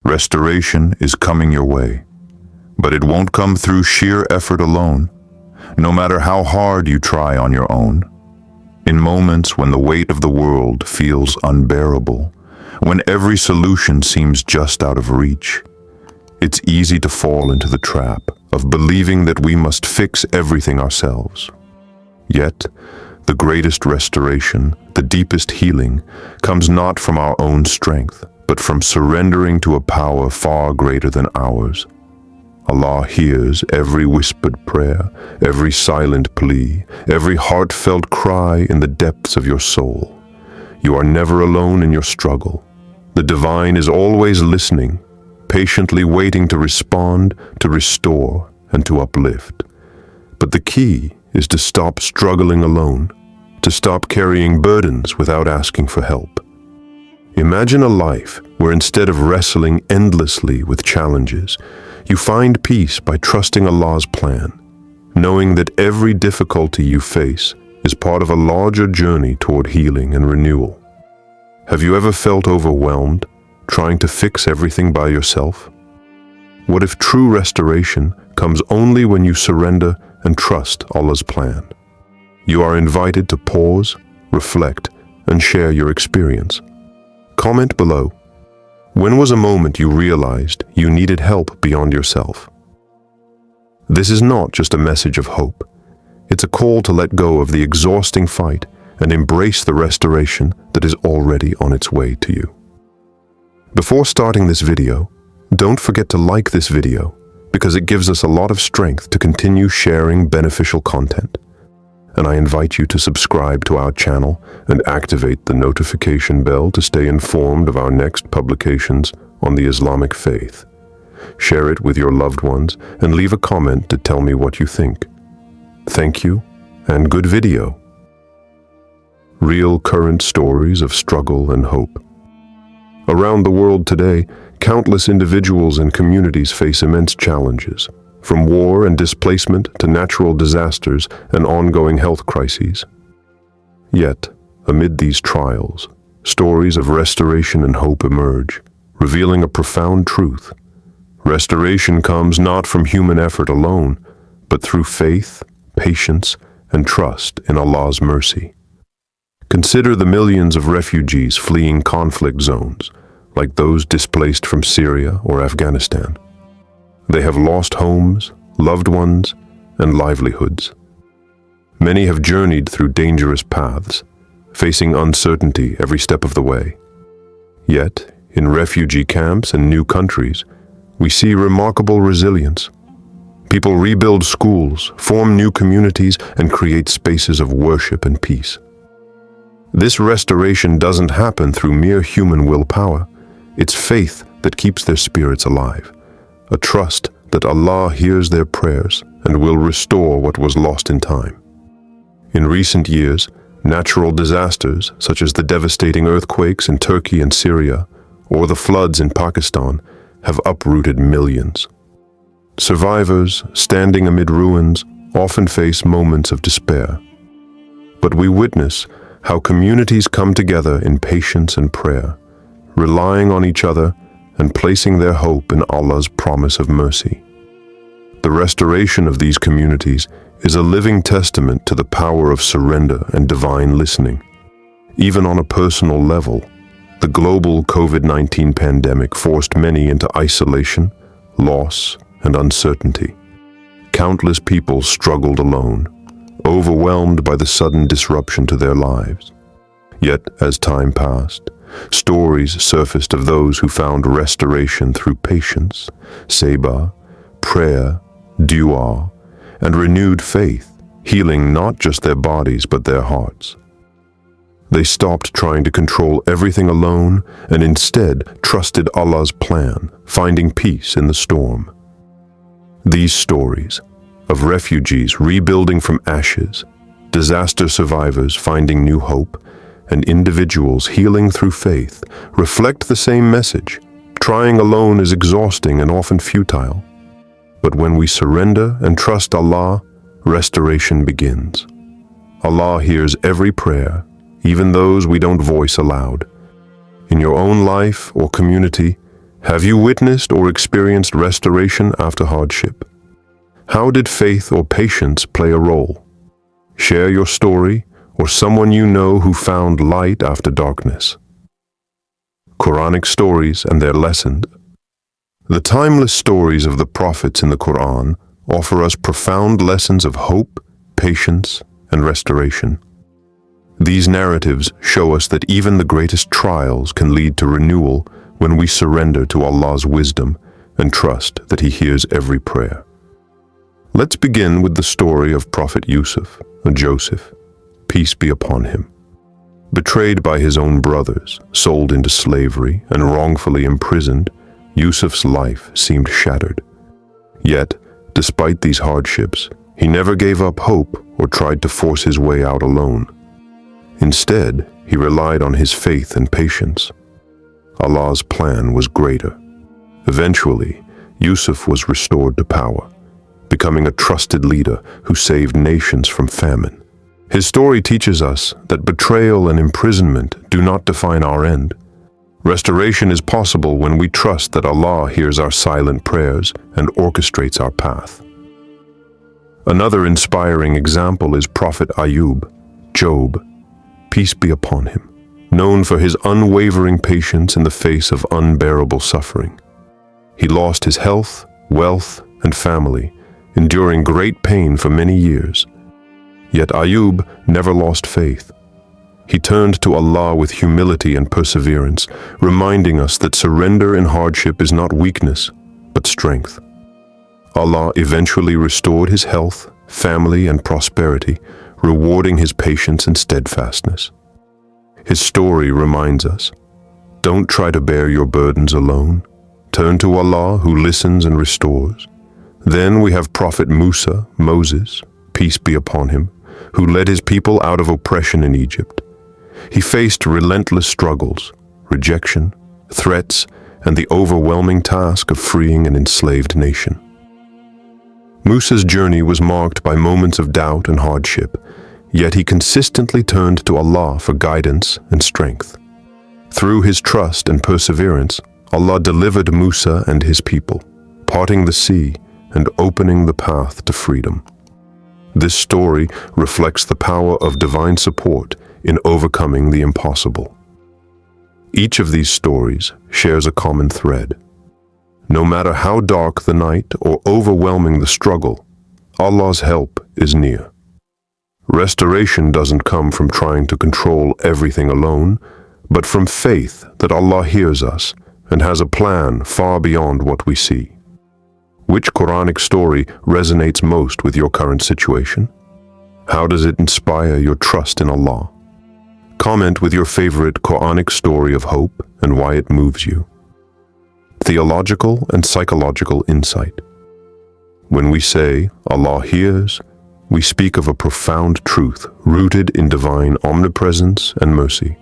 Restoration is coming your way, but it won't come through sheer effort alone, no matter how hard you try on your own. In moments when the weight of the world feels unbearable, when every solution seems just out of reach, it's easy to fall into the trap of believing that we must fix everything ourselves. Yet, the greatest restoration, the deepest healing, comes not from our own strength, but from surrendering to a power far greater than ours. Allah hears every whispered prayer, every silent plea, every heartfelt cry in the depths of your soul. You are never alone in your struggle. The divine is always listening, patiently waiting to respond, to restore, and to uplift. But the key is to stop struggling alone, to stop carrying burdens without asking for help. Imagine a life where instead of wrestling endlessly with challenges, you find peace by trusting Allah's plan, knowing that every difficulty you face is part of a larger journey toward healing and renewal. Have you ever felt overwhelmed, trying to fix everything by yourself? What if true restoration comes only when you surrender and trust Allah's plan? You are invited to pause, reflect, and share your experience. Comment below. When was a moment you realized you needed help beyond yourself? This is not just a message of hope. It's a call to let go of the exhausting fight and embrace the restoration that is already on its way to you. Before starting this video, don't forget to like this video because it gives us a lot of strength to continue sharing beneficial content. And I invite you to subscribe to our channel and activate the notification bell to stay informed of our next publications on the Islamic faith. Share it with your loved ones and leave a comment to tell me what you think. Thank you, and good video. Real current stories of struggle and hope. Around the world today, countless individuals and communities face immense challenges, from war and displacement to natural disasters and ongoing health crises. Yet, amid these trials, stories of restoration and hope emerge, revealing a profound truth. Restoration comes not from human effort alone, but through faith, patience, and trust in Allah's mercy. Consider the millions of refugees fleeing conflict zones, like those displaced from Syria or Afghanistan. They have lost homes, loved ones, and livelihoods. Many have journeyed through dangerous paths, facing uncertainty every step of the way. Yet, in refugee camps and new countries, we see remarkable resilience. People rebuild schools, form new communities, and create spaces of worship and peace. This restoration doesn't happen through mere human willpower. It's faith that keeps their spirits alive. A trust that Allah hears their prayers and will restore what was lost in time. In recent years, natural disasters such as the devastating earthquakes in Turkey and Syria or the floods in Pakistan have uprooted millions. Survivors, standing amid ruins, often face moments of despair. But we witness how communities come together in patience and prayer, relying on each other and placing their hope in Allah's promise of mercy. The restoration of these communities is a living testament to the power of surrender and divine listening. Even on a personal level, the global COVID-19 pandemic forced many into isolation, loss, and uncertainty. Countless people struggled alone, overwhelmed by the sudden disruption to their lives. Yet, as time passed, stories surfaced of those who found restoration through patience, sabr, prayer, dua, and renewed faith, healing not just their bodies but their hearts. They stopped trying to control everything alone and instead trusted Allah's plan, finding peace in the storm. These stories of refugees rebuilding from ashes, disaster survivors finding new hope, and individuals healing through faith reflect the same message. Trying alone is exhausting and often futile. But when we surrender and trust Allah, restoration begins. Allah hears every prayer, even those we don't voice aloud. In your own life or community, Have you witnessed or experienced restoration after hardship? How did faith or patience play a role? Share your story or someone you know who found light after darkness. Quranic stories and their lessons. The timeless stories of the prophets in the Quran offer us profound lessons of hope, patience, and restoration. These narratives show us that even the greatest trials can lead to renewal when we surrender to Allah's wisdom and trust that He hears every prayer. Let's begin with the story of Prophet Yusuf, or Joseph, peace be upon him. Betrayed by his own brothers, sold into slavery, and wrongfully imprisoned, Yusuf's life seemed shattered. Yet, despite these hardships, he never gave up hope or tried to force his way out alone. Instead, he relied on his faith and patience. Allah's plan was greater. Eventually, Yusuf was restored to power, becoming a trusted leader who saved nations from famine. His story teaches us that betrayal and imprisonment do not define our end. Restoration is possible when we trust that Allah hears our silent prayers and orchestrates our path. Another inspiring example is Prophet Ayub, Job, peace be upon him, known for his unwavering patience in the face of unbearable suffering. He lost his health, wealth, and family, enduring great pain for many years. Yet Ayub never lost faith. He turned to Allah with humility and perseverance, reminding us that surrender in hardship is not weakness, but strength. Allah eventually restored his health, family, and prosperity, rewarding his patience and steadfastness. His story reminds us, don't try to bear your burdens alone. Turn to Allah who listens and restores. Then we have Prophet Musa, Moses, peace be upon him, who led his people out of oppression in Egypt. He faced relentless struggles, rejection, threats, and the overwhelming task of freeing an enslaved nation. Musa's journey was marked by moments of doubt and hardship, yet he consistently turned to Allah for guidance and strength. Through his trust and perseverance, Allah delivered Musa and his people, parting the sea and opening the path to freedom. This story reflects the power of divine support in overcoming the impossible. Each of these stories shares a common thread. No matter how dark the night or overwhelming the struggle, Allah's help is near. Restoration doesn't come from trying to control everything alone, but from faith that Allah hears us and has a plan far beyond what we see. Which Quranic story resonates most with your current situation? How does it inspire your trust in Allah? Comment with your favorite Quranic story of hope and why it moves you. Theological and psychological insight. When we say Allah hears, we speak of a profound truth rooted in divine omnipresence and mercy.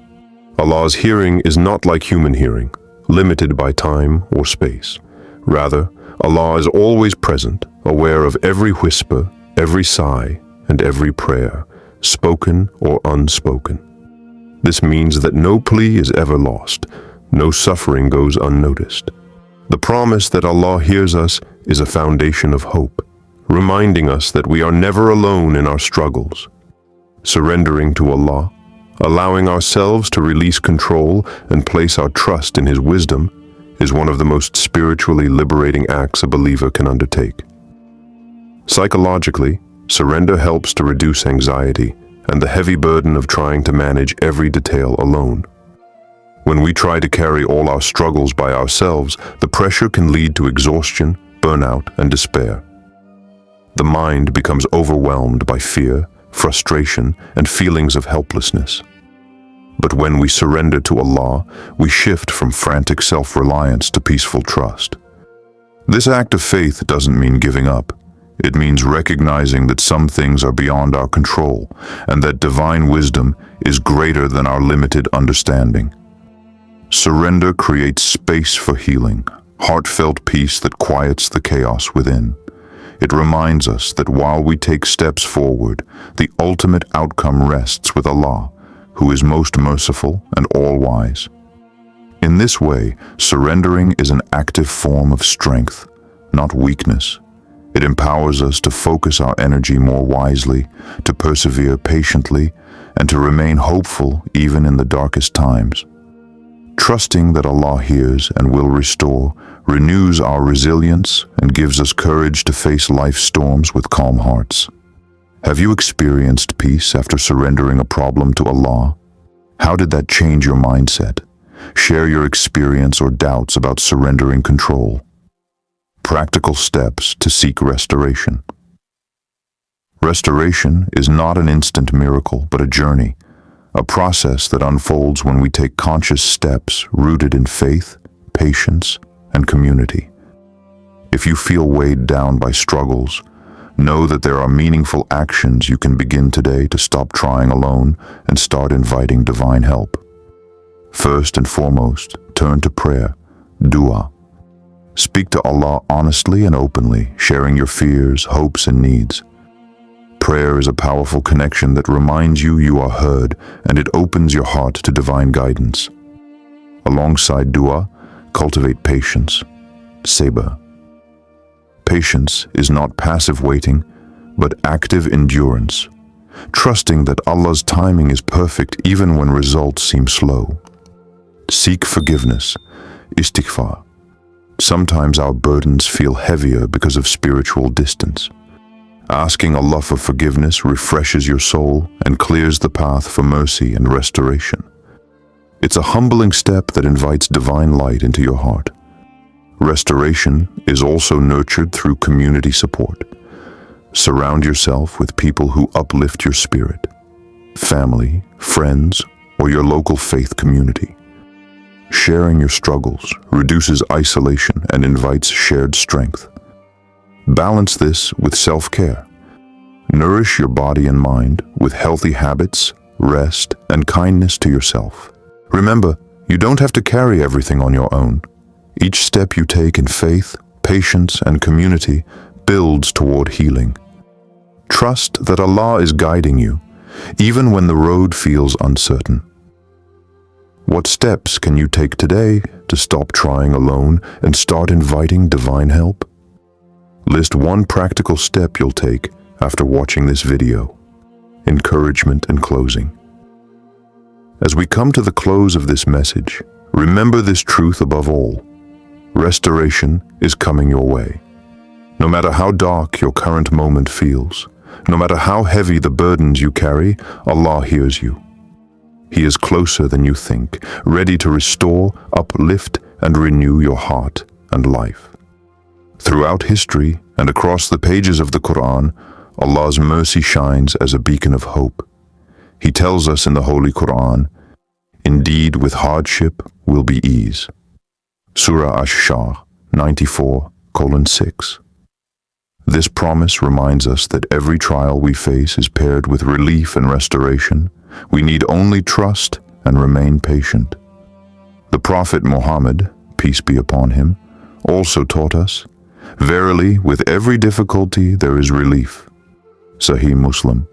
Allah's hearing is not like human hearing, limited by time or space. Rather, Allah is always present, aware of every whisper, every sigh, and every prayer, spoken or unspoken. This means that no plea is ever lost, no suffering goes unnoticed. The promise that Allah hears us is a foundation of hope, reminding us that we are never alone in our struggles. Surrendering to Allah, allowing ourselves to release control and place our trust in His wisdom, is one of the most spiritually liberating acts a believer can undertake. Psychologically, surrender helps to reduce anxiety and the heavy burden of trying to manage every detail alone. When we try to carry all our struggles by ourselves, the pressure can lead to exhaustion, burnout, and despair. The mind becomes overwhelmed by fear, frustration, and feelings of helplessness. But when we surrender to Allah, we shift from frantic self-reliance to peaceful trust. This act of faith doesn't mean giving up. It means recognizing that some things are beyond our control and that divine wisdom is greater than our limited understanding. Surrender creates space for healing, heartfelt peace that quiets the chaos within. It reminds us that while we take steps forward, the ultimate outcome rests with Allah, who is most merciful and all-wise. In this way, surrendering is an active form of strength, not weakness. It empowers us to focus our energy more wisely, to persevere patiently, and to remain hopeful even in the darkest times. Trusting that Allah hears and will restore renews our resilience and gives us courage to face life's storms with calm hearts. Have you experienced peace after surrendering a problem to Allah? How did that change your mindset? Share your experience or doubts about surrendering control. Practical steps to seek restoration. Restoration is not an instant miracle, but a journey, a process that unfolds when we take conscious steps rooted in faith, patience, and community. If you feel weighed down by struggles, know that there are meaningful actions you can begin today to stop trying alone and start inviting divine help. First and foremost, turn to prayer, dua. Speak to Allah honestly and openly, sharing your fears, hopes, and needs. Prayer is a powerful connection that reminds you you are heard, and it opens your heart to divine guidance. Alongside dua, cultivate patience, sabr. Patience is not passive waiting, but active endurance, trusting that Allah's timing is perfect even when results seem slow. Seek forgiveness, istighfar. Sometimes our burdens feel heavier because of spiritual distance. Asking Allah for forgiveness refreshes your soul and clears the path for mercy and restoration. It's a humbling step that invites divine light into your heart. Restoration is also nurtured through community support. Surround yourself with people who uplift your spirit, family, friends, or your local faith community. Sharing your struggles reduces isolation and invites shared strength. Balance this with self-care. Nourish your body and mind with healthy habits, rest, and kindness to yourself. Remember, you don't have to carry everything on your own. Each step you take in faith, patience, and community builds toward healing. Trust that Allah is guiding you, even when the road feels uncertain. What steps can you take today to stop trying alone and start inviting divine help? List one practical step you'll take after watching this video. Encouragement and closing. As we come to the close of this message, remember this truth above all. Restoration is coming your way. No matter how dark your current moment feels, no matter how heavy the burdens you carry, Allah hears you. He is closer than you think, ready to restore, uplift, and renew your heart and life. Throughout history and across the pages of the Quran, Allah's mercy shines as a beacon of hope. He tells us in the Holy Quran, "Indeed, with hardship will be ease." Surah Ash-Shah 94:6. This promise reminds us that every trial we face is paired with relief and restoration. We need only trust and remain patient. The Prophet Muhammad, peace be upon him, also taught us, "Verily, with every difficulty there is relief." Sahih Muslim.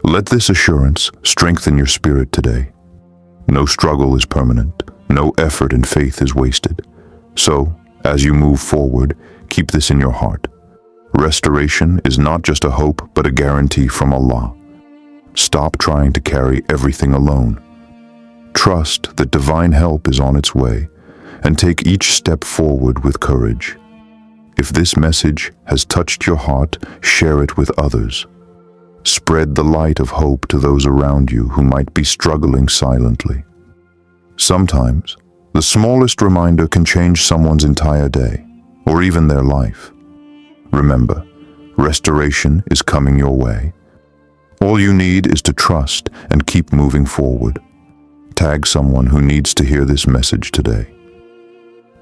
Let this assurance strengthen your spirit today. No struggle is permanent. No effort and faith is wasted. So, as you move forward, keep this in your heart. Restoration is not just a hope, but a guarantee from Allah. Stop trying to carry everything alone. Trust that divine help is on its way, and take each step forward with courage. If this message has touched your heart, share it with others. Spread the light of hope to those around you who might be struggling silently. Sometimes, the smallest reminder can change someone's entire day, or even their life. Remember, restoration is coming your way. All you need is to trust and keep moving forward. Tag someone who needs to hear this message today.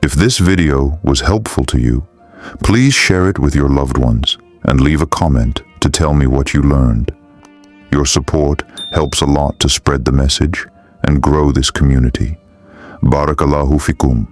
If this video was helpful to you, please share it with your loved ones and leave a comment to tell me what you learned. Your support helps a lot to spread the message and grow this community. Barakallahu fikum.